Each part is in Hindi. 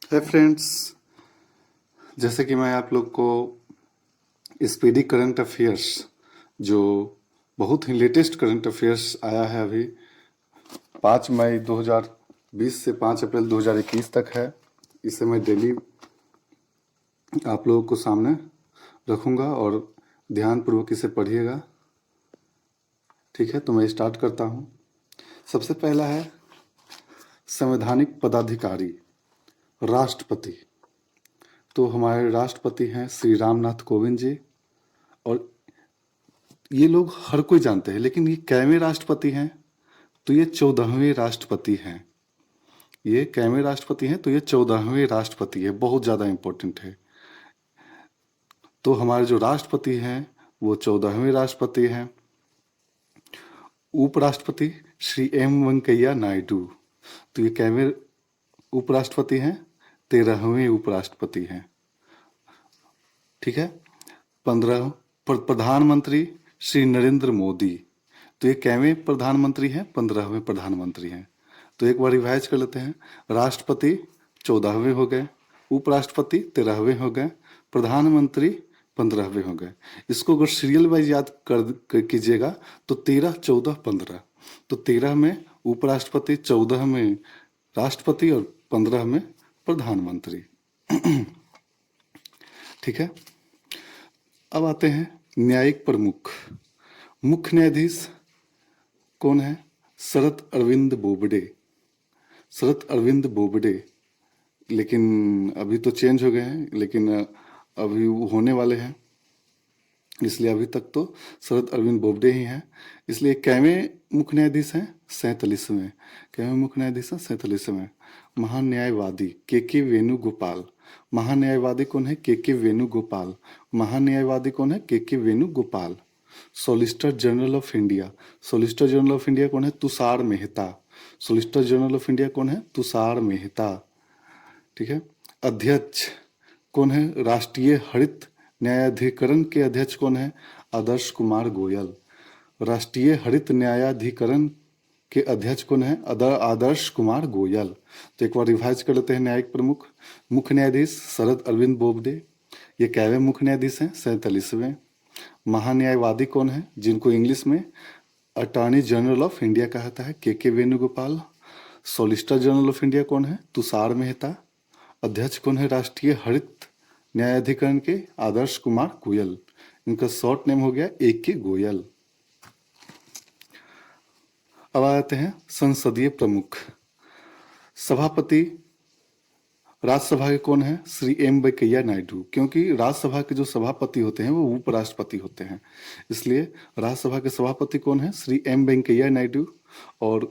है फ्रेंड्स। जैसे कि मैं आप लोग को स्पीडी करंट अफेयर्स जो बहुत ही लेटेस्ट करंट अफेयर्स आया है अभी 5 मई 2020 से 5 अप्रैल 2021 तक है। इसे मैं डेली आप लोगों को सामने रखूंगा और ध्यानपूर्वक इसे पढ़िएगा। ठीक है, तो मैं स्टार्ट करता हूँ। सबसे पहला है संवैधानिक पदाधिकारी राष्ट्रपति। तो हमारे राष्ट्रपति हैं श्री रामनाथ कोविंद जी। और ये लोग हर कोई जानते हैं, लेकिन ये कैवें राष्ट्रपति हैं? तो ये 14वें राष्ट्रपति हैं। ये कैवें राष्ट्रपति हैं? तो ये 14वें राष्ट्रपति है। बहुत ज़्यादा इम्पोर्टेंट है। तो हमारे जो राष्ट्रपति हैं वो 14वें राष्ट्रपति हैं। उपराष्ट्रपति श्री एम वेंकैया नायडू। तो ये कैवें उपराष्ट्रपति हैं? 13वें उपराष्ट्रपति हैं। ठीक है। 15 प्रधानमंत्री श्री नरेंद्र मोदी। तो ये कैवें प्रधानमंत्री हैं? 15वें प्रधानमंत्री हैं। तो एक बार रिवाइज कर लेते हैं। राष्ट्रपति 14वें हो गए, उपराष्ट्रपति 13वें हो गए, प्रधानमंत्री 15वें हो गए। इसको अगर सीरियल वाइज याद कीजिएगा तो 13, 14, 15। तो 13 में उपराष्ट्रपति, 14 में राष्ट्रपति और 15 में प्रधानमंत्री। ठीक है। अब आते हैं न्यायिक प्रमुख। मुख्य न्यायाधीश कौन है? शरद अरविंद बोबडे। शरद अरविंद बोबडे, लेकिन अभी तो चेंज हो गए हैं, लेकिन अभी वो होने वाले हैं, इसलिए अभी तक तो शरद अरविंद बोबडे ही हैं। इसलिए कैवें मुख्य न्यायाधीश हैं? 47वें। कैवें मुख्य न्यायाधीश हैं? 47वें। महान्यायवादी के वेणुगोपाल। महान्यायवादी कौन है? के वेणुगोपाल। महान्यायवादी कौन है? के Venugopal. Solicitor general of India. Solicitor general of India कौन है? Tushar Mehta. Solicitor general of India कौन है? तुषार मेहता। ठीक है। अध्यक्ष कौन है? राष्ट्रीय हरित न्यायाधिकरण के अध्यक्ष कौन है? आदर्श कुमार गोयल। राष्ट्रीय हरित न्यायाधिकरण के अध्यक्ष कौन है? आदर्श कुमार गोयल। तो एक बार रिवाइज कर लेते हैं न्यायिक प्रमुख। मुख्य न्यायाधीश शरद अरविंद बोबडे, ये कैवें मुख्य न्यायाधीश हैं? 47वें। महान्यायवादी कौन है, जिनको इंग्लिश में अटॉर्नी जनरल ऑफ इंडिया कहा जाता है? के Venugopal. Solicitor general of India कौन है? तुषार मेहता। अध्यक्ष कौन है राष्ट्रीय हरित न्यायाधिकरण के? आदर्श कुमार गोयल। इनका शॉर्ट नेम हो गया के गोयल। अब आते हैं संसदीय प्रमुख। सभापति राज्यसभा के कौन है? श्री एम वेंकैया नायडू। क्योंकि राज्यसभा के जो सभापति होते हैं वो उपराष्ट्रपति होते हैं, इसलिए राज्यसभा के सभापति कौन है? श्री एम वेंकैया नायडू। और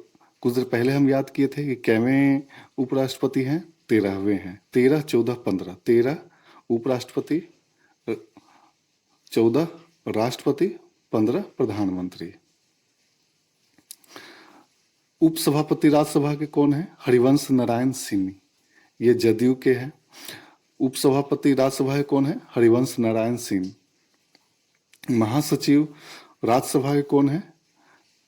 कुछ देर पहले हम याद किए थे कि कैवें उपराष्ट्रपति हैं? 13वें हैं। 13, 14, 15। 13 उपराष्ट्रपति, 14 राष्ट्रपति, 15 प्रधानमंत्री। उपसभापति राज्यसभा के कौन है? हरिवंश नारायण सिंह। ये जदयू के हैं। उपसभापति राज्यसभा के कौन है? हरिवंश नारायण सिंह। महासचिव राज्यसभा के कौन है?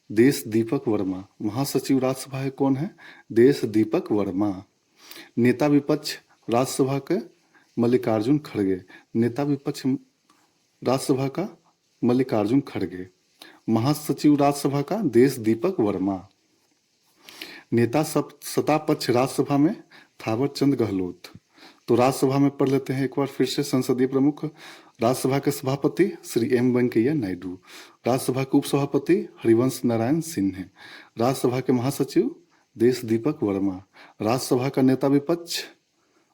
देश दीपक वर्मा। महासचिव राज्यसभा के कौन है? देश दीपक वर्मा। नेता विपक्ष राज्यसभा के मल्लिकार्जुन खड़गे। नेता विपक्ष राज्यसभा का मल्लिकार्जुन खड़गे। महासचिव राज्यसभा का देश दीपक वर्मा। नेता सत्ता पक्ष राज्यसभा में थावर चंद गहलोत। तो राज्यसभा में पढ़ लेते हैं एक बार फिर से संसदीय प्रमुख। राज्यसभा के सभापति श्री एम वेंकैया नायडू। राज्यसभा के उपसभापति हरिवंश नारायण सिंह हैं। राज्यसभा के महासचिव देश दीपक वर्मा। राज्यसभा का नेता विपक्ष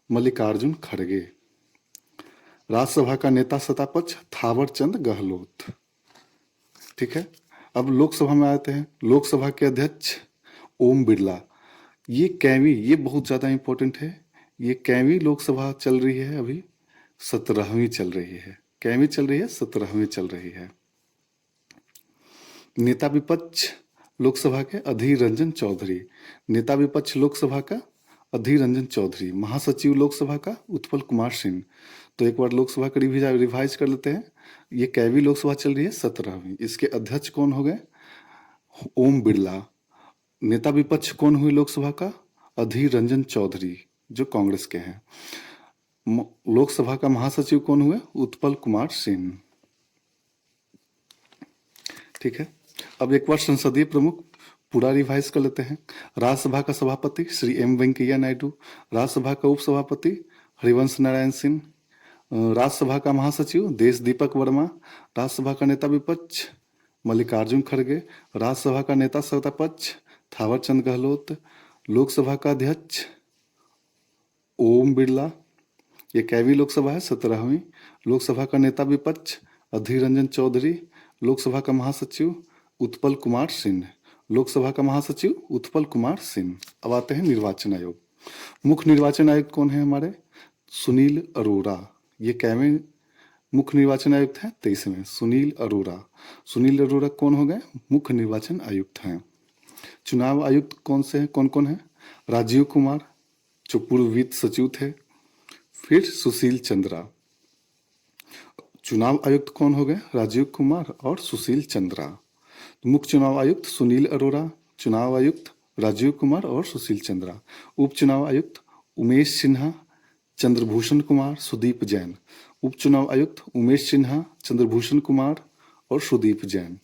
मल्लिकार्जुन खड़गे। राज्यसभा का नेता सत्ता पक्ष थावर चंद गहलोत। ठीक है। अब लोकसभा में आते हैं। लोकसभा के अध्यक्ष ओम बिरला। ये कैवी, ये बहुत ज्यादा इंपॉर्टेंट है। ये कैवी लोकसभा चल रही है अभी? 17वीं चल रही है। कैवी चल रही है? 17वीं चल रही है। नेता विपक्ष लोकसभा के अधीर रंजन चौधरी। नेता विपक्ष लोकसभा का अधीर रंजन चौधरी। महासचिव लोकसभा का उत्पल कुमार सिंह। तो एक बार लोकसभा का रिवाइज कर लेते हैं। ये कैवी लोकसभा चल रही है 17वीं। इसके अध्यक्ष कौन हो गए? ओम बिरला। नेता विपक्ष कौन हुई लोकसभा का? अधीर रंजन चौधरी। जो कांग्रेस के हैं। लोकसभा का महासचिव कौन हुए? उत्पल कुमार सिंह। ठीक है, अब एक बार संसदीय प्रमुख पूरा रिवाइज कर लेते हैं। राज्यसभा का सभापति श्री एम वेंकैया नायडू, राज्यसभा का उपसभापति हरिवंश नारायण सिंह, राज्यसभा का महासचिव देश दीपक वर्मा, राज्यसभा का नेता विपक्ष मल्लिकार्जुन खड़गे, राज्यसभा का नेता सत्तापक्ष थावर चंद गहलोत, लोकसभा का अध्यक्ष ओम बिरला, ये कैवी लोकसभा है 17वीं। लोकसभा का नेता विपक्ष अधीर रंजन चौधरी, लोकसभा का महासचिव उत्पल कुमार सिंह, लोकसभा का महासचिव उत्पल कुमार सिंह। अब आते हैं निर्वाचन आयोग। मुख्य निर्वाचन आयुक्त कौन है हमारे? सुनील अरोड़ा। ये कैवें मुख्य निर्वाचन आयुक्त हैं? 23वें सुनील अरोड़ा। सुनील अरोड़ा कौन हो गए? मुख्य निर्वाचन आयुक्त हैं। चुनाव आयुक्त कौन से हैं? कौन कौन है? राजीव कुमार जो पूर्व वित्त सचिव थे, फिर सुशील चंद्रा। चुनाव आयुक्त कौन हो गए? राजीव कुमार और सुशील चंद्रा। तो मुख्य चुनाव आयुक्त सुनील अरोड़ा, चुनाव आयुक्त राजीव कुमार और सुशील चंद्रा। उप चुनाव आयुक्त उमेश सिन्हा, चंद्रभूषण कुमार, सुदीप जैन। उप चुनाव आयुक्त उमेश सिन्हा, चंद्रभूषण कुमार और सुदीप जैन।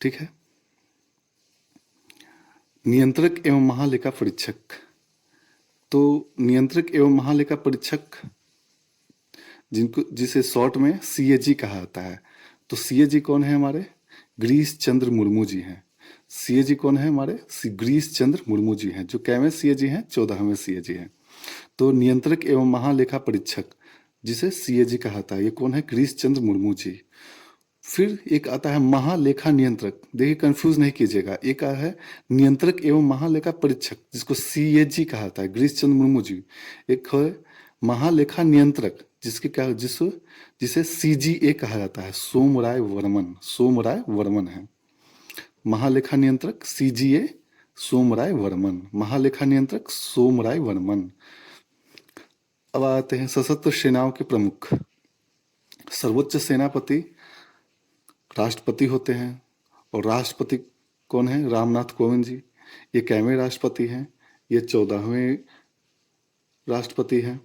ठीक है। नियंत्रक एवं महालेखा परीक्षक, तो नियंत्रक एवं महालेखा परीक्षक जिसे शॉर्ट में सीएजी कहा जाता है, तो सीएजी कौन है हमारे? गिरीश चंद्र मुर्मू जी हैं। सीएजी कौन है हमारे? गिरीश चंद्र मुर्मू जी हैं, जो कैवें सीएजी हैं? 14वें सीएजी हैं। तो नियंत्रक एवं महालेखा परीक्षक जिसे सीएजी कहा था, ये कौन है? गिरीश चंद्र मुर्मू जी। फिर एक आता है महालेखा नियंत्रक, देखिए कंफ्यूज नहीं कीजिएगा, एक है नियंत्रक एवं महालेखा परीक्षक जिसको सीएजी कहा था, गिरीश चंद्र मुर्मू जी। एक है महालेखा नियंत्रक जिसे सीजीए कहा जाता है, सोमराय वर्मन है। महालेखा नियंत्रक सीजीए सोमराय वर्मन, महालेखा नियंत्रक सोमराय वर्मन। अब आते हैं सशस्त्र सेनाओं के प्रमुख। सर्वोच्च सेनापति राष्ट्रपति होते हैं, और राष्ट्रपति कौन है? रामनाथ कोविंद जी। ये कैवें राष्ट्रपति हैं? ये 14वें राष्ट्रपति हैं।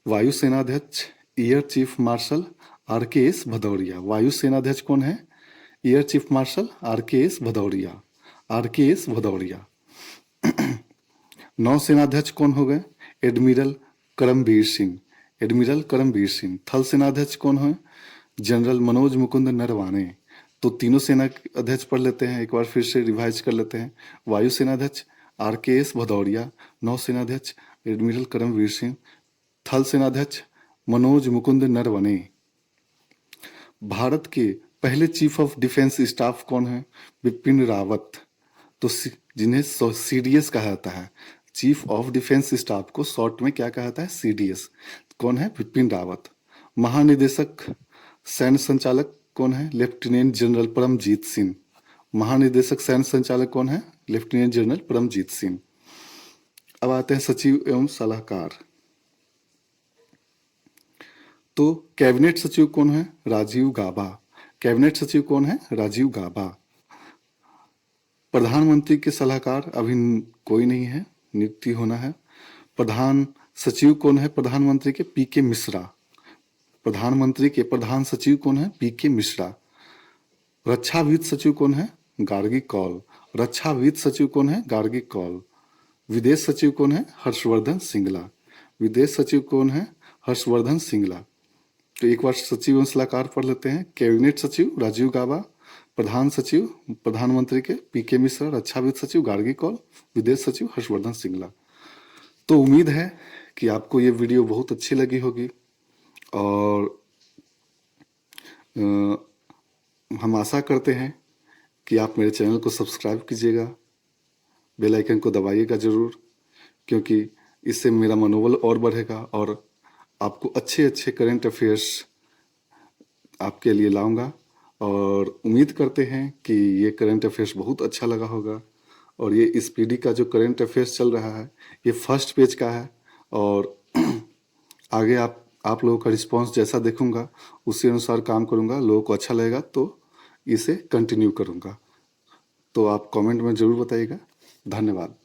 वायुसेनाध्यक्ष air chief marshal RKS Bhadauria. वायुसेनाध्यक्ष कौन है? Air chief marshal RKS Bhadauria. नौसेनाध्यक्ष कौन हो गए? एडमिरल करमबीर सिंह। थल सेनाध्यक्ष कौन है? जनरल मनोज मुकुंद नरवाने। तो तीनों सेना अध्यक्ष पढ़ लेते हैं, एक बार फिर से रिवाइज कर लेते हैं। वायुसेनाध्यक्ष आरकेएस भदौरिया, नौसेनाध्यक्ष एडमिरल करमबीर सिंह, थल सेनाध्यक्ष मनोज मुकुंद नरवणे। भारत के पहले चीफ ऑफ डिफेंस स्टाफ कौन है? बिपिन रावत। तो जिन्हें सीडीएस कहा जाता है, चीफ ऑफ डिफेंस स्टाफ को शॉर्ट में क्या कहा जाता है? सीडीएस। कौन है? बिपिन रावत। महानिदेशक सैन्य संचालक कौन है? Lieutenant general Paramjit Singh. महानिदेशक सैन्य संचालक कौन है? Lieutenant general Paramjit Singh. अब आते हैं सचिव एवं सलाहकार। तो कैबिनेट सचिव कौन है? राजीव गाबा। कैबिनेट सचिव कौन है? राजीव गाबा। प्रधानमंत्री के सलाहकार अभी कोई नहीं है, नियुक्ति होना है। प्रधान सचिव कौन है प्रधानमंत्री के? पीके मिश्रा। प्रधानमंत्री के प्रधान सचिव कौन है? पीके मिश्रा। रक्षा वित्त सचिव कौन है? गार्गी कौल। रक्षा वित्त सचिव कौन है? गार्गी कौल। विदेश सचिव कौन है? हर्षवर्धन सिंगला। विदेश सचिव कौन है? हर्षवर्धन सिंगला। तो एक बार सचिव एवं सलाहकार पढ़ लेते हैं। कैबिनेट सचिव राजीव गाबा, प्रधान सचिव प्रधानमंत्री के पीके मिश्रा, रक्षा वित्त सचिव गार्गी कौल, विदेश सचिव हर्षवर्धन सिंगला। तो उम्मीद है कि आपको ये वीडियो बहुत अच्छी लगी होगी, और हम आशा करते हैं कि आप मेरे चैनल को सब्सक्राइब कीजिएगा, बेल आइकन को दबाइएगा ज़रूर, क्योंकि इससे मेरा मनोबल और बढ़ेगा और आपको अच्छे अच्छे करेंट अफेयर्स आपके लिए लाऊंगा। और उम्मीद करते हैं कि ये करंट अफेयर्स बहुत अच्छा लगा होगा। और ये स्पीडी का जो करंट अफेयर्स चल रहा है, ये फर्स्ट पेज का है, और आगे आप लोगों का रिस्पांस जैसा देखूंगा उसी अनुसार काम करूंगा। लोगों को अच्छा लगेगा तो इसे कंटिन्यू करूंगा। तो आप कमेंट में ज़रूर बताइएगा। धन्यवाद।